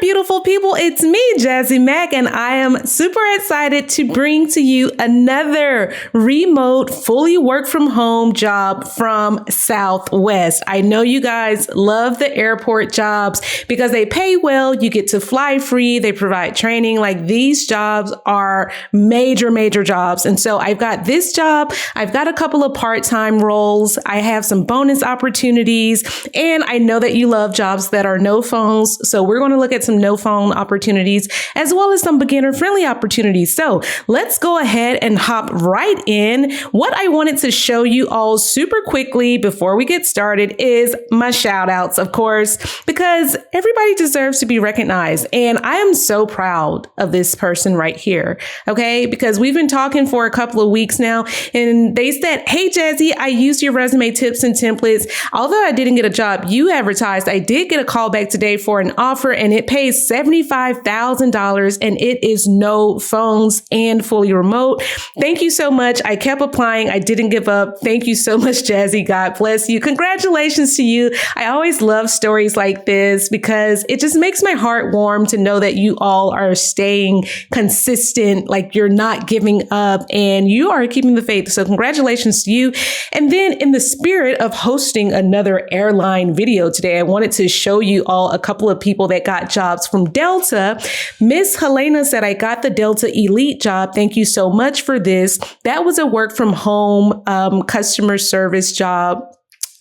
beautiful people. It's me, Jazzy Mac, and I am super excited to bring to you another remote, fully work from home job from Southwest. I know you guys love the airport jobs because they pay well. You get to fly free. They provide training. Like, these jobs are major jobs. And so I've got this job. I've got a couple of part-time roles. I have some bonus opportunities, and I know that you love jobs that are no phones. So we're going to look at some no phone opportunities as well as some beginner friendly opportunities. So let's go ahead and hop right in. What I wanted to show you all super quickly before we get started is my shout outs, of course, because everybody deserves to be recognized. And I am so proud of this person right here. Okay. Because we've been talking for a couple of weeks now, and they said, "Hey, Jazzy, I used your resume tips and templates. Although I didn't get a job you advertised, I did get a call back today for an offer, and it pays $75,000, and it is no phones and fully remote. Thank you so much. I kept applying. I didn't give up. Thank you so much, Jazzy. God bless you. Congratulations to you." I always love stories like this because it just makes my heart warm to know that you all are staying consistent, like you're not giving up and you are keeping the faith. So congratulations to you. And then, in the spirit of hosting another airline video today, I wanted to show you all a couple of people that got jobs from Delta. Miss Helena said, "I got the Delta Elite job. Thank you so much for this." That was a work from home customer service job.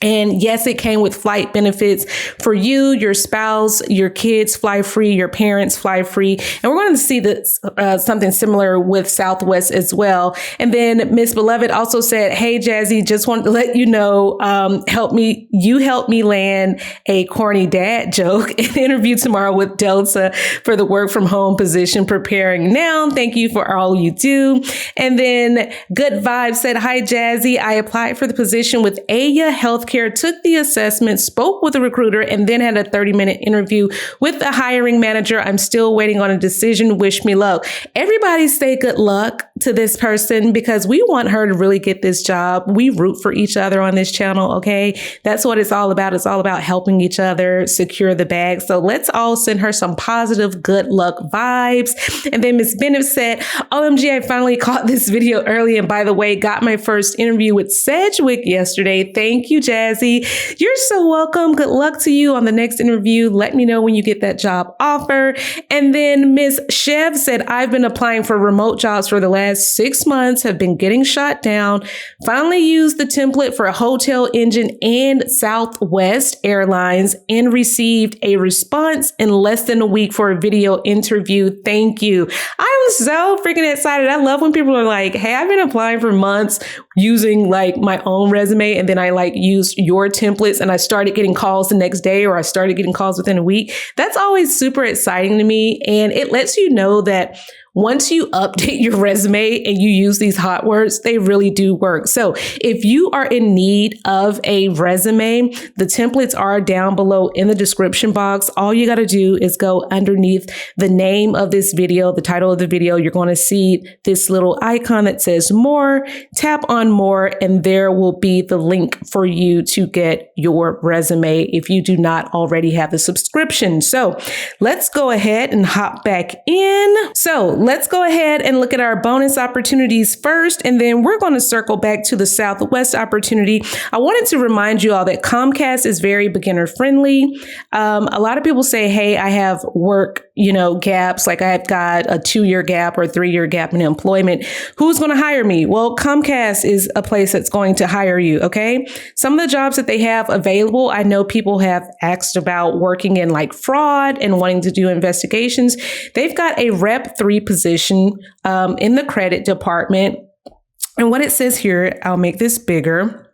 And yes, it came with flight benefits for you, your spouse, your kids fly free, your parents fly free. And we're going to see this, something similar with Southwest as well. And then Miss Beloved also said, "Hey, Jazzy, just wanted to let you know, help me land a corny dad joke and interview tomorrow with Delta for the work from home position. Preparing now. Thank you for all you do." And then Good Vibes said, "Hi, Jazzy. I applied for the position with Aya Healthcare, took the assessment, spoke with a recruiter, and then had a 30-minute interview with the hiring manager. I'm still waiting on a decision. Wish me luck." Everybody say good luck to this person because we want her to really get this job. We root for each other on this channel, okay? That's what it's all about. It's all about helping each other secure the bag. So let's all send her some positive good luck vibes. And then Miss Bennett said, "OMG, I finally caught this video early. And by the way, got my first interview with Sedgwick yesterday. Thank you, Jazzy. You're so welcome. Good luck to you on the next interview. Let me know when you get that job offer." And then Miss Chev said, "I've been applying for remote jobs for the last 6 months, have been getting shot down. Finally used the template for a hotel engine and Southwest Airlines and received a response in less than a week for a video interview. Thank you." I'm so freaking excited. I love when people are like, "Hey, I've been applying for months using like my own resume, and then I like used your templates and I started getting calls the next day, or I started getting calls within a week." That's always super exciting to me. And it lets you know that once you update your resume and you use these hot words, they really do work. So if you are in need of a resume, the templates are down below in the description box. All you got to do is go underneath the name of this video, the title of the video. You're going to see this little icon that says more. Tap on more, and there will be the link for you to get your resume if you do not already have the subscription. So let's go ahead and hop back in. So let's go ahead and look at our bonus opportunities first, and then we're going to circle back to the Southwest opportunity. I wanted to remind you all that Comcast is very beginner friendly. A lot of people say, "Hey, I have work, gaps. Like I've got a 2-year gap or a 3-year gap in employment. Who's going to hire me?" Well, Comcast is a place that's going to hire you. Okay. Some of the jobs that they have available, I know people have asked about working in like fraud and wanting to do investigations. They've got a Rep 3 position in the credit department. And what it says here, I'll make this bigger.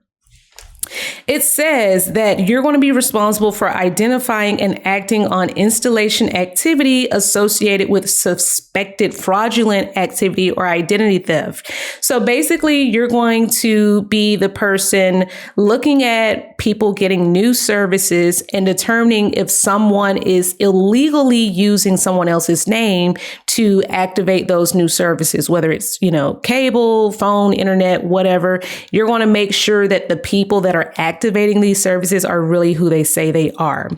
It says that you're going to be responsible for identifying and acting on installation activity associated with suspected fraudulent activity or identity theft. So basically, you're going to be the person looking at people getting new services and determining if someone is illegally using someone else's name to activate those new services, whether it's, cable, phone, internet, whatever. You're going to make sure that the people that are activating these services are really who they say they are.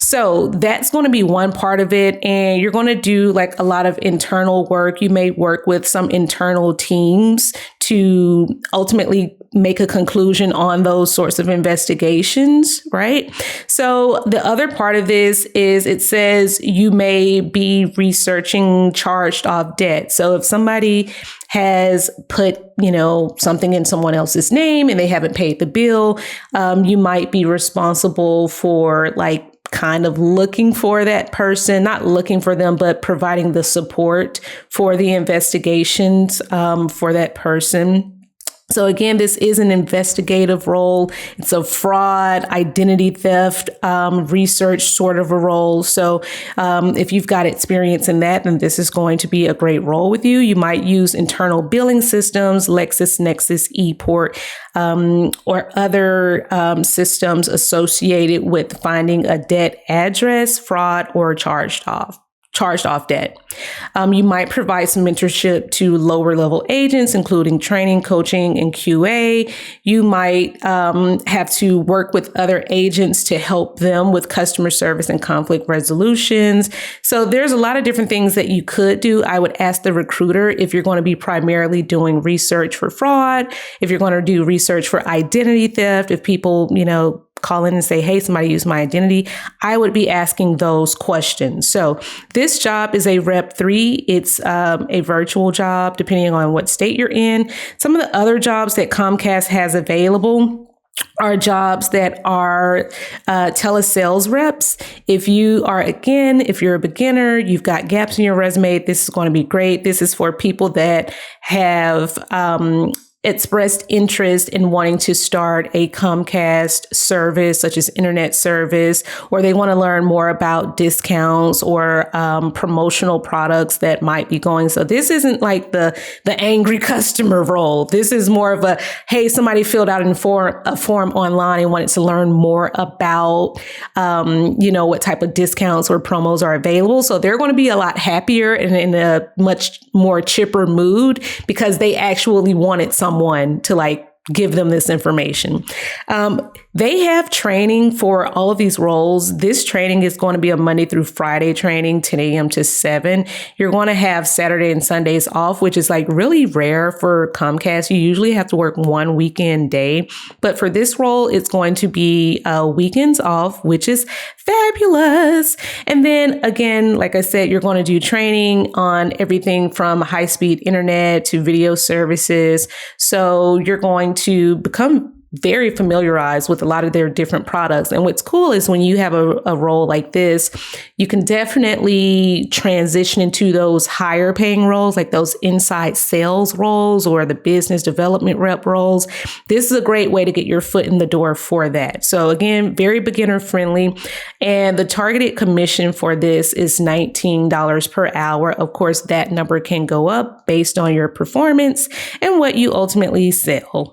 So that's going to be one part of it. And you're going to do like a lot of internal work. You may work with some internal teams to ultimately make a conclusion on those sorts of investigations, right? So the other part of this is it says you may be researching charged off debt. So if somebody has put, something in someone else's name and they haven't paid the bill, you might be responsible for like kind of looking for that person, not looking for them, but providing the support for the investigations for that person. So again, this is an investigative role. It's a fraud, identity theft, research sort of a role. So if you've got experience in that, then this is going to be a great role with you. You might use internal billing systems, LexisNexis, ePort, or other systems associated with finding a debt address, fraud, or charged off debt. You might provide some mentorship to lower level agents, including training, coaching, and QA. You might have to work with other agents to help them with customer service and conflict resolutions. So there's a lot of different things that you could do. I would ask the recruiter if you're going to be primarily doing research for fraud, if you're going to do research for identity theft, if people, call in and say, hey, somebody used my identity, I would be asking those questions. So this job is a Rep 3. It's a virtual job, depending on what state you're in. Some of the other jobs that Comcast has available are jobs that are telesales reps. If you're a beginner, you've got gaps in your resume, this is going to be great. This is for people that have expressed interest in wanting to start a Comcast service, such as internet service, or they want to learn more about discounts or promotional products that might be going. So this isn't like the angry customer role. This is more of a, hey, somebody filled out a form online and wanted to learn more about, what type of discounts or promos are available. So they're going to be a lot happier and in a much more chipper mood because they actually wanted someone to like give them this information. They have training for all of these roles. This training is going to be a Monday through Friday training, 10 a.m. to 7. You're going to have Saturday and Sundays off, which is like really rare for Comcast. You usually have to work one weekend day. But for this role, it's going to be weekends off, which is fabulous. And then again, like I said, you're going to do training on everything from high-speed internet to video services. So you're going to become very familiarized with a lot of their different products. And what's cool is when you have a role like this, you can definitely transition into those higher paying roles, like those inside sales roles or the business development rep roles. This is a great way to get your foot in the door for that. So again, very beginner friendly. And the targeted commission for this is $19 per hour. Of course, that number can go up based on your performance and what you ultimately sell.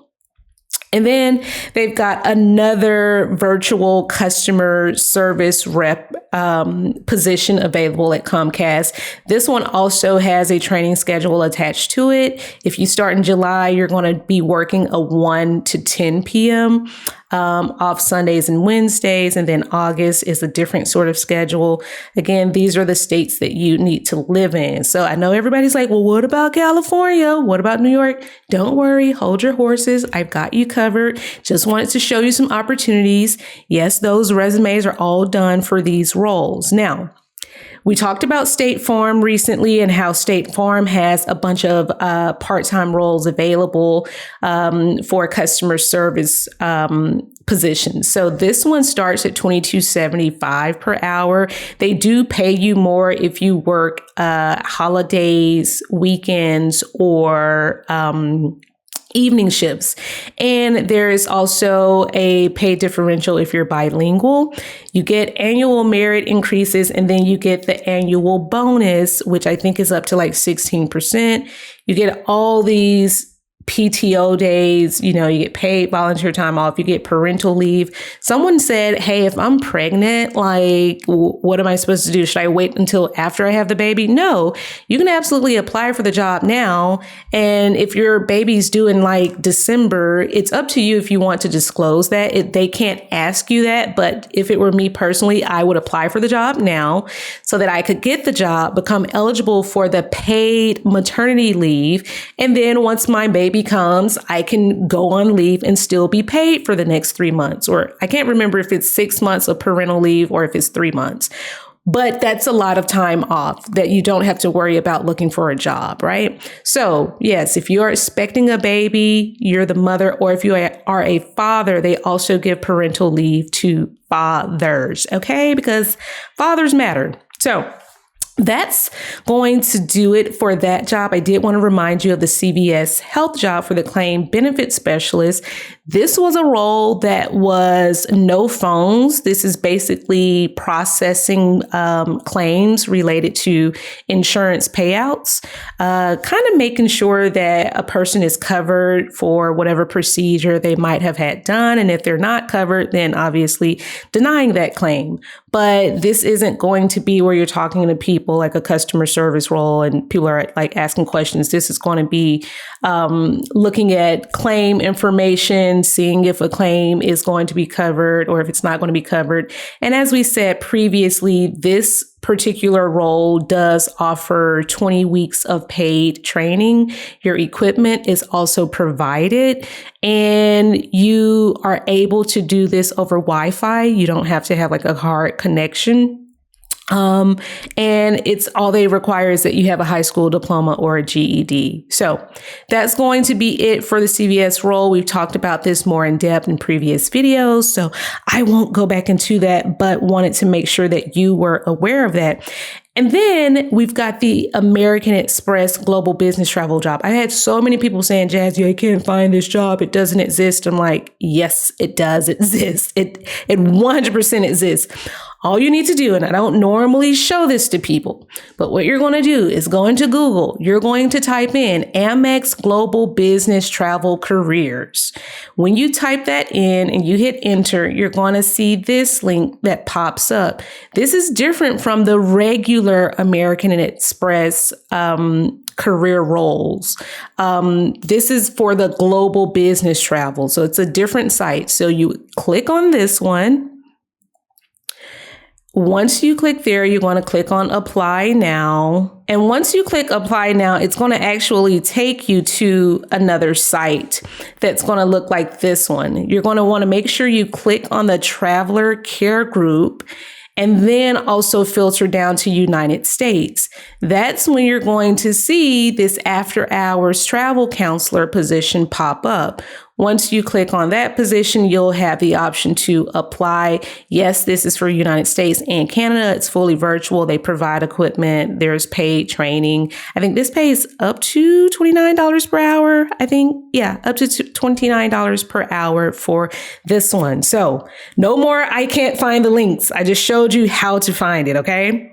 And then they've got another virtual customer service rep position available at Comcast. This one also has a training schedule attached to it. If you start in July, you're going to be working a 1 to 10 p.m. Off Sundays and Wednesdays. And then August is a different sort of schedule. Again, these are the states that you need to live in. So I know everybody's like, well, what about California? What about New York? Don't worry. Hold your horses. I've got you covered. Just wanted to show you some opportunities. Yes, those resumes are all done for these roles. Now, we talked about State Farm recently and how State Farm has a bunch of part-time roles available for customer service positions. So this one starts at $22.75 per hour. They do pay you more if you work holidays, weekends, or evening shifts. And there is also a pay differential if you're bilingual. You get annual merit increases, and then you get the annual bonus, which I think is up to like 16%. You get all these PTO days, you get paid volunteer time off, you get parental leave. Someone said, hey, if I'm pregnant, like, what am I supposed to do? Should I wait until after I have the baby? No, you can absolutely apply for the job now. And if your baby's due in like December, it's up to you if you want to disclose that. They can't ask you that. But if it were me personally, I would apply for the job now so that I could get the job, become eligible for the paid maternity leave. And then once my baby comes, I can go on leave and still be paid for the next 3 months. Or I can't remember if it's 6 months of parental leave or if it's 3 months. But that's a lot of time off that you don't have to worry about looking for a job, right? So yes, if you're expecting a baby, you're the mother, or if you are a father, they also give parental leave to fathers, okay? Because fathers matter. So that's going to do it for that job. I did want to remind you of the CVS health job for the claim benefit specialist. This was a role that was no phones. This is basically processing claims related to insurance payouts, kind of making sure that a person is covered for whatever procedure they might have had done. And if they're not covered, then obviously denying that claim. But this isn't going to be where you're talking to people like a customer service role and people are like asking questions. This is going to be looking at claim information, seeing if a claim is going to be covered or if it's not going to be covered. And as we said previously, this particular role does offer 20 weeks of paid training. Your equipment is also provided and you are able to do this over Wi-Fi. You don't have to have like a hard connection. And it's all they require is that you have a high school diploma or a GED. So that's going to be it for the CVS role. We've talked about this more in depth in previous videos, so I won't go back into that, but wanted to make sure that you were aware of that. And then we've got the American Express global business travel job. I had so many people saying, Jazzy, I can't find this job. It doesn't exist. I'm like, yes, it does exist. It 100% exists. All you need to do, and I don't normally show this to people, but what you're going to do is go into Google. You're going to type in Amex Global Business Travel Careers. When you type that in and you hit enter, you're going to see this link that pops up. This is different from the regular American Express career roles. This is for the global business travel. So it's a different site. So you click on this one. Once you click there, you're going to click on apply now. And once you click apply now, it's going to actually take you to another site that's going to look like this one. You're going to want to make sure you click on the traveler care group and then also filter down to United States. That's when you're going to see this after hours travel counselor position pop up. Once you click on that position, you'll have the option to apply. Yes, this is for United States and Canada. It's fully virtual. They provide equipment. There's paid training. I think this pays up to $29 per hour. I think, yeah, up to $29 per hour for this one. So no more, I can't find the links. I just showed you how to find it, okay?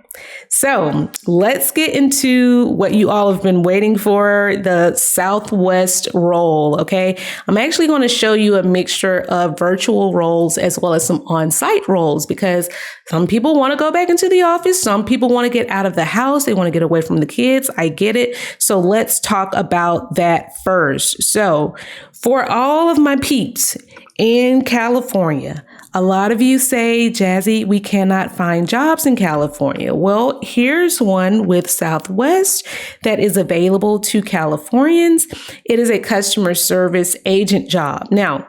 So let's get into what you all have been waiting for, the Southwest role, okay? I'm actually going to show you a mixture of virtual roles as well as some on-site roles because some people want to go back into the office. Some people want to get out of the house. They want to get away from the kids. I get it. So let's talk about that first. So for all of my peeps in California, a lot of you say, Jazzy, we cannot find jobs in California. Well, here's one with Southwest that is available to Californians. It is a customer service agent job. Now,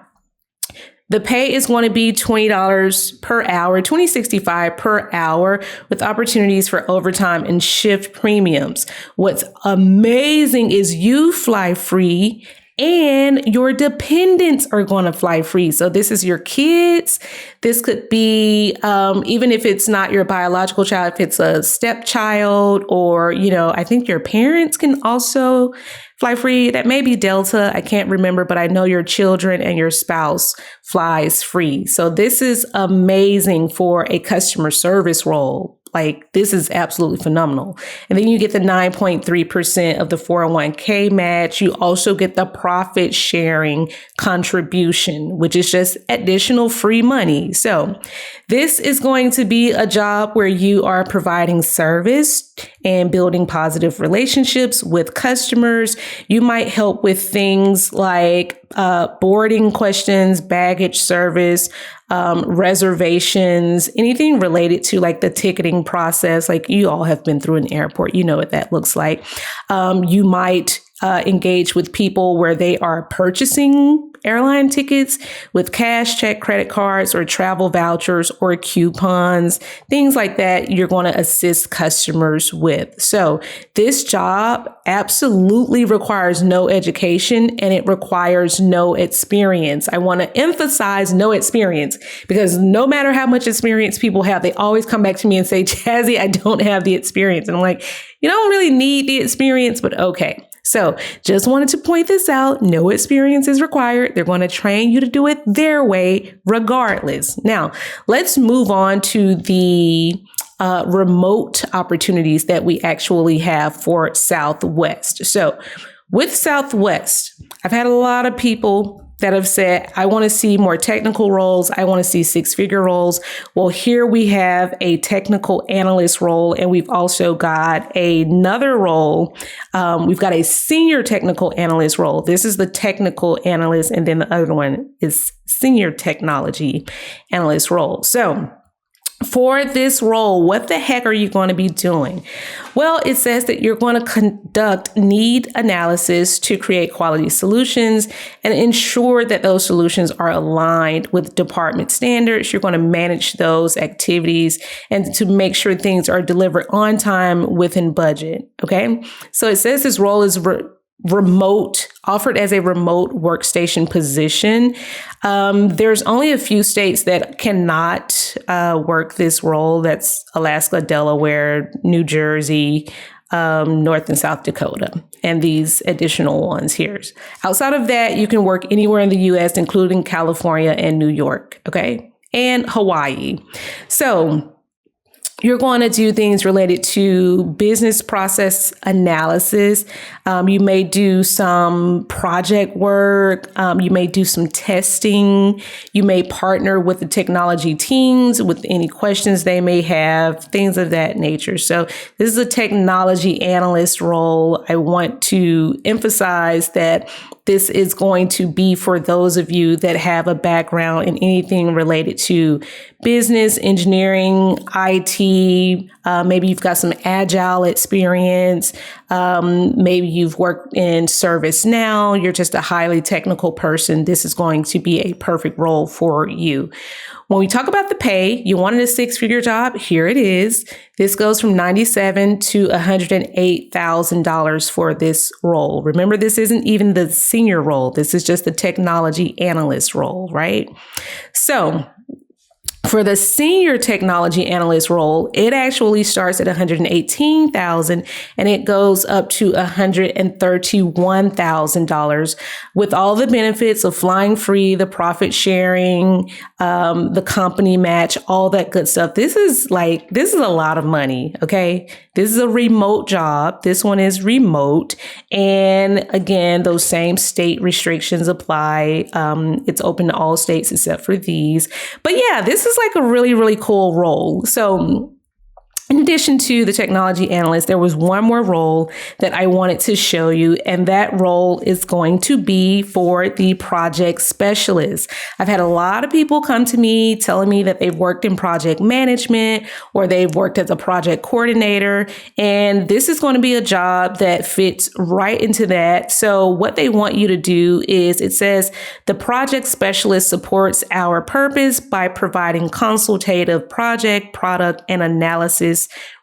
the pay is going to be $20 per hour, $20.65 per hour with opportunities for overtime and shift premiums. What's amazing is you fly free and your dependents are going to fly free. So this is your kids. This could be, even if it's not your biological child, if it's a stepchild or, I think your parents can also fly free. That may be Delta. I can't remember, but I know your children and your spouse flies free. So this is amazing for a customer service role. like, this is absolutely phenomenal. And then you get the 9.3% of the 401k match. You also get the profit sharing contribution, which is just additional free money. So this is going to be a job where you are providing service and building positive relationships with customers. You might help with things like boarding questions, baggage service, reservations, anything related to like the ticketing process. Like, you all have been through an airport, you know what that looks like. You might engage with people where they are purchasing airline tickets with cash, check, credit cards, or travel vouchers or coupons, things like that. You're going to assist customers with. So this job absolutely requires no education and it requires no experience. I want to emphasize no experience, because no matter how much experience people have, they always come back to me and say, Jazzy, I don't have the experience. And I'm like, you don't really need the experience, but okay. So just wanted to point this out. No experience is required. They're going to train you to do it their way regardless. Now, let's move on to the remote opportunities that we actually have for Southwest. So with Southwest, I've had a lot of people that have said, I want to see more technical roles. I want to see six-figure roles. Well, here we have a technical analyst role, and we've also got another role. We've got a senior technical analyst role. This is the technical analyst, and then the other one is senior technology analyst role. So for this role, what the heck are you going to be doing? Well, it says that you're going to conduct need analysis to create quality solutions and ensure that those solutions are aligned with department standards. You're going to manage those activities and to make sure things are delivered on time within budget. Okay. So it says this role is remote, offered as a remote workstation position. There's only a few states that cannot work this role. That's Alaska, Delaware, New Jersey, North and South Dakota, and these additional ones here. Outside of that, you can work anywhere in the U.S., including California and New York, okay, and Hawaii. So you're going to do things related to business process analysis. You may do some project work. You may do some testing. You may partner with the technology teams with any questions they may have, things of that nature. So this is a technology analyst role. I want to emphasize that this is going to be for those of you that have a background in anything related to business, engineering, IT. Maybe you've got some agile experience. Maybe you've worked in ServiceNow. You're just a highly technical person. This is going to be a perfect role for you. When we talk about the pay, you wanted a six-figure job. Here it is. This goes from $97,000 to $108,000 for this role. Remember, this isn't even the senior role. This is just the technology analyst role, right? So for the senior technology analyst role, it actually starts at $118,000 and it goes up to $131,000 with all the benefits of flying free, the profit sharing, the company match, all that good stuff. This is a lot of money. Okay. This is a remote job. This one is remote. And again, those same state restrictions apply. It's open to all states except for these. But yeah, this is like a really, really cool role. So in addition to the technology analyst, there was one more role that I wanted to show you, and that role is going to be for the project specialist. I've had a lot of people come to me telling me that they've worked in project management or they've worked as a project coordinator, and this is going to be a job that fits right into that. So what they want you to do is, it says the project specialist supports our purpose by providing consultative project, product, and analysis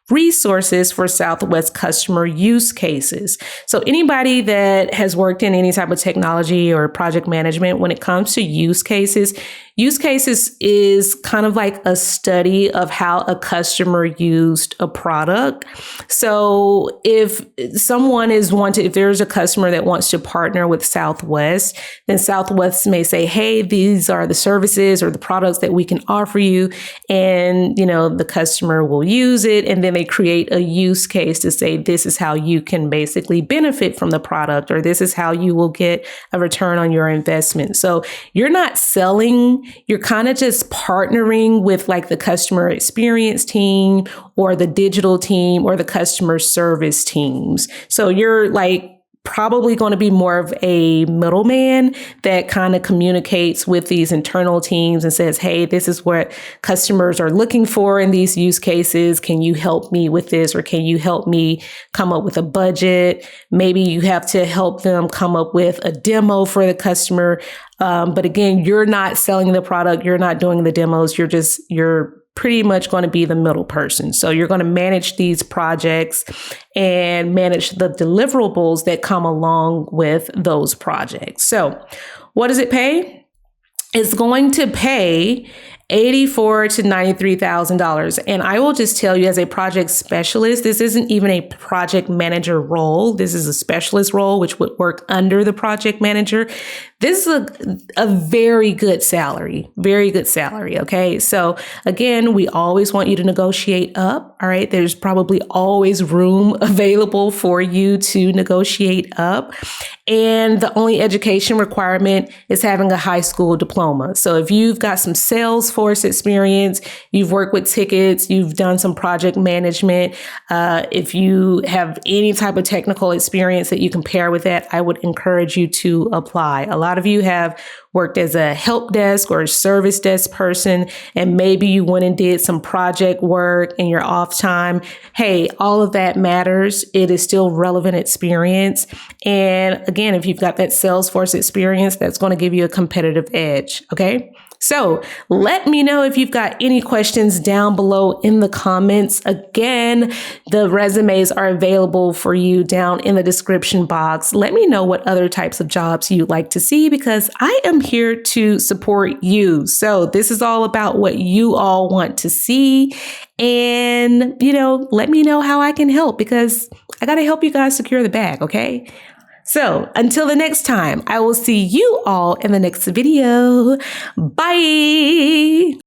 resources for Southwest customer use cases. So anybody that has worked in any type of technology or project management, when it comes to use cases, Use cases is kind of like a study of how a customer used a product. So if there's a customer that wants to partner with Southwest, then Southwest may say, hey, these are the services or the products that we can offer you. And, the customer will use it. And then they create a use case to say, this is how you can basically benefit from the product, or this is how you will get a return on your investment. So you're not selling, you're kind of just partnering with like the customer experience team or the digital team or the customer service teams. So you're like probably going to be more of a middleman that kind of communicates with these internal teams and says, hey, this is what customers are looking for in these use cases. Can you help me with this? Or can you help me come up with a budget? Maybe you have to help them come up with a demo for the customer. But again, you're not selling the product. You're not doing the demos. You're pretty much going to be the middle person. So you're going to manage these projects and manage the deliverables that come along with those projects. So what does it pay? It's going to pay $84,000 to $93,000. And I will just tell you, as a project specialist, this isn't even a project manager role. This is a specialist role, which would work under the project manager. This is a very good salary, very good salary. Okay. So again, we always want you to negotiate up. All right. There's probably always room available for you to negotiate up. And the only education requirement is having a high school diploma. So if you've got some Salesforce experience, you've worked with tickets, you've done some project management, if you have any type of technical experience that you can pair with that, I would encourage you to apply. A lot of you have worked as a help desk or a service desk person, and maybe you went and did some project work in your off time. Hey, all of that matters. It is still relevant experience. And again, if you've got that Salesforce experience, that's going to give you a competitive edge. Okay. So let me know if you've got any questions down below in the comments. Again, the resumes are available for you down in the description box. Let me know what other types of jobs you'd like to see, because I am here to support you. So this is all about what you all want to see. And, let me know how I can help, because I got to help you guys secure the bag. Okay. So until the next time, I will see you all in the next video. Bye.